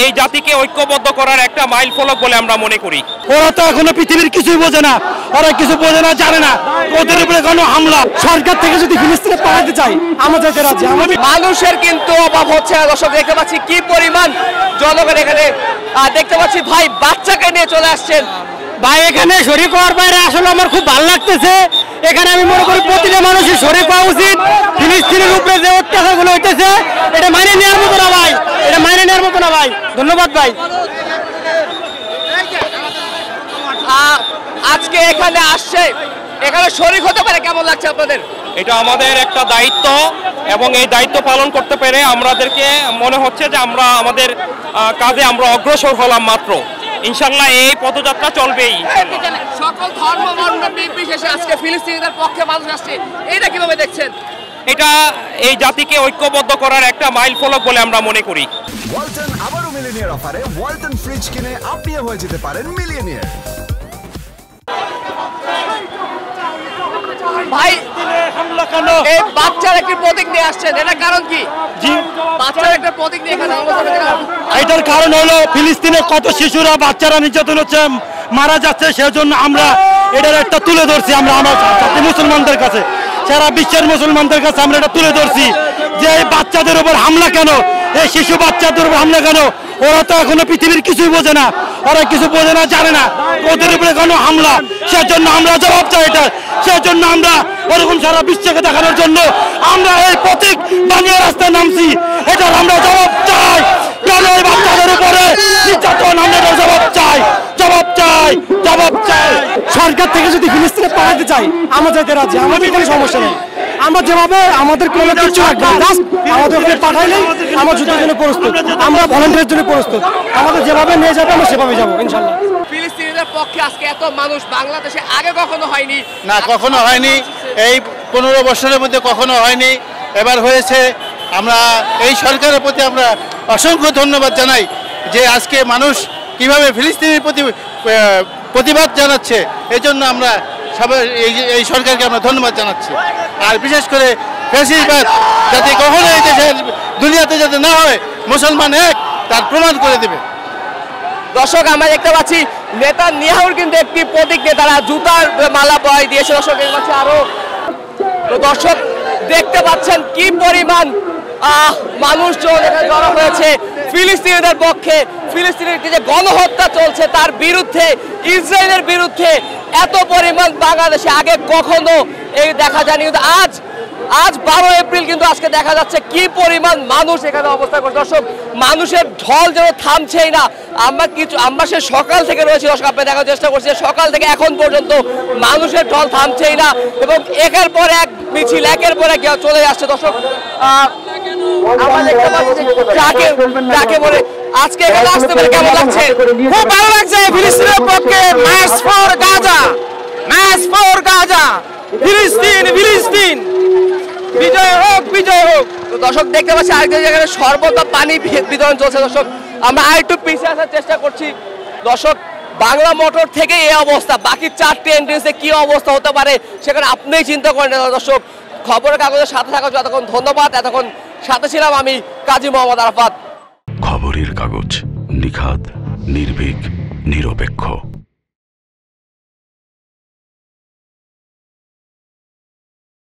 এই জাতিকে ঐক্যবদ্ধ করার একটা মাইল ফলক বলে আমরা মনে করি। ওরা তো এখনো পৃথিবীর কিছুই বোঝে না, ওরা কিছু বোঝে না, জানে না, ওদের উপরে কোনো হামলা। সরকার থেকে যদি ফিলিস্তিনে পাঠাতে চাই আমরা যেতে রাজি। মানুষের কিন্তু অভাব হচ্ছে না দর্শক, দেখতে পাচ্ছি কি পরিমাণ জনগণ এখানে দেখতে পাচ্ছি। ভাই বাচ্চাকে নিয়ে চলে আসছেন ভাই, এখানে শরীক হওয়ার বাইরে আসলে আমার খুব ভালো লাগতেছে। এখানে আমি মনে করি প্রতিটা মানুষের শরীক হওয়া উচিত। ফিলিস্তিনের উপরে যে অত্যাচারগুলো হইতেছে এটা মাইনে নেওয়ার মতো না ভাই, এটা মাইনে নেওয়ার মতো না ভাই। ধন্যবাদ ভাই। আজকে এখানে আসছে, এখানে শরীক হতে পারে, কেমন লাগছে আপনাদের? এটা আমাদের একটা দায়িত্ব এবং এই দায়িত্ব পালন করতে পেরে আমাদেরকে মনে হচ্ছে যে আমরা আমাদের কাজে আমরা অগ্রসর হলাম মাত্র। ইনশাআল্লাহ এই পদযাত্রা চলবেই। সকল ধর্ম বর্ণ নির্বিশেষে আজকে ফিলিস্তিনিদের পক্ষে মানুষ আসছে, এটা কিভাবে দেখছেন? এটা এই জাতিকে ঐক্যবদ্ধ করার একটা মাইল ফলক বলে আমরা মনে করি। ওয়ালটন আবারও মিলিয়নিয়ার অফারে ওয়ালটন ফ্রিজ কিনে আপনিও হয়ে যেতে পারেন মিলিয়নিয়ার। ভাই এই বাচ্চার একটি প্রতীক নিয়ে আসছেন, এটা কারণ কি? জি, বাচ্চার একটা প্রতীক নিয়ে এখানে এটার কারণ হলো ফিলিস্তিনে কত শিশুরা বাচ্চারা নির্যাতন হচ্ছে, মারা যাচ্ছে, সেজন্য আমরা এটার একটা তুলে ধরছি। আমরা আমার জাতি মুসলমানদের কাছে, সারা বিশ্বের মুসলমানদের কাছে আমরা এটা তুলে ধরছি যে এই বাচ্চাদের উপর হামলা কেন, এই শিশু বাচ্চাদের উপর হামলা কেন। ওরা তো এখনো পৃথিবীর কিছুই বোঝে না, ওরা কিছু বোঝে না, জানে না, ওদের উপরে কোনো হামলা। সেজন্য আমরা জবাব চাই এটা। সেজন্য আমরা ওরকম সারা বিশ্বকে দেখানোর জন্য আমরা এই প্রতীক বানিয়ে রাস্তায় নামছি। এটার আমরা জবাব চাই। কেন এই বাচ্চাদের উপরে নির্যাতন, আমরা জবাব চাই, জবাব চাই, জবাব চাই। সরকার থেকে যদি ফিলিস্তিনে পাঠাতে চাই আমরা যেতে রাজি, আমাদের কোনো সমস্যা নেই। আমরা যেভাবে আমাদের কোনো কিছু লাগবে জাস্ট আমাদের ওখানে পাঠাইলেই আমরা যুদ্ধের জন্য প্রস্তুত, আমরা ভলান্টিয়ারের জন্য প্রস্তুত। আমাদের যেভাবে নিয়ে যাবে আমরা সেভাবে যাবো ইনশাল্লাহ। ফিলিস্তিনিদের পক্ষে আজকে এত মানুষ বাংলাদেশে আগে কখনো হয়নি। না, কখনো হয়নি, এই 15 বছরের মধ্যে কখনো হয়নি, এবার হয়েছে। আমরা এই সরকারের প্রতি আমরা অসংখ্য ধন্যবাদ জানাই যে আজকে মানুষ কিভাবে ফিলিস্তিনের প্রতি প্রতিবাদ জানাচ্ছে। এই জন্য আমরা সবাই এই সরকারকে আমরা ধন্যবাদ জানাচ্ছি। আর বিশেষ করে ফ্যাসিবাদ যাতে কখনো এই দেশের দুনিয়াতে যাতে না হয়, মুসলমান এক তার প্রমাণ করে দেবে। দর্শক আমরা দেখতে পাচ্ছি নেতানিয়াহুর কিন্তু একটি প্রতীক নিয়ে তারা জুতার মালা পরাই দিয়েছে। দর্শক দেখতে পাচ্ছি আরো, তো দর্শক দেখতে পাচ্ছেন কি পরিমাণ মানুষজন এখানে জড়ো হয়েছে ফিলিস্তিনিদের পক্ষে। ফিলিস্তিনের যে গণহত্যা চলছে তার বিরুদ্ধে, ইসরায়েলের বিরুদ্ধে এত পরিমাণ বাংলাদেশে আগে কখনো এই দেখা যায়নি। কিন্তু আজ 12 এপ্রিল কিন্তু আজকে দেখা যাচ্ছে কি পরিমাণ মানুষ এখানে অবস্থান করছে। দর্শক মানুষের ঢল যেন থামছেই না। আমরা সে সকাল থেকে রয়েছি দর্শক, আপনি দেখার চেষ্টা করছি সকাল থেকে এখন পর্যন্ত মানুষের ঢল থামছেই না এবং একের পর এক মিছিল, একের পর এক চলে আসছে। দর্শক আমরা দেখতে পাচ্ছি ট্রাকে বলে আজকে এখানে আসতে পেরে কেমন লাগছে? খুব ভালো লাগছে। ফিলিস্তিনের পক্ষে March for Gaza, March for Gaza, ফিলিস্তিন, ফিলিস্তিন বিজয় হোক, বিজয় হোক। তো দর্শক দেখতে পাচ্ছি আরেকটা জায়গায় শরবত পানি বিতরণ চলছে। দর্শক আমরা আরেকটু পিছিয়ে আসার চেষ্টা করছি। দর্শক বাংলা মোটর থেকে এই অবস্থা, বাকি 4টি এন্ট্রেন্সে কি অবস্থা হতে পারে সেখানে আপনিই চিন্তা করেন। দর্শক খবরের কাগজের সাথে থাকার জন্য এতক্ষণ ধন্যবাদ। এতক্ষণ সাথে ছিলাম আমি কাজী মোহাম্মদ আরাফাত। খবরের কাগজ, নিখাত, নির্ভীক, নিরপেক্ষ।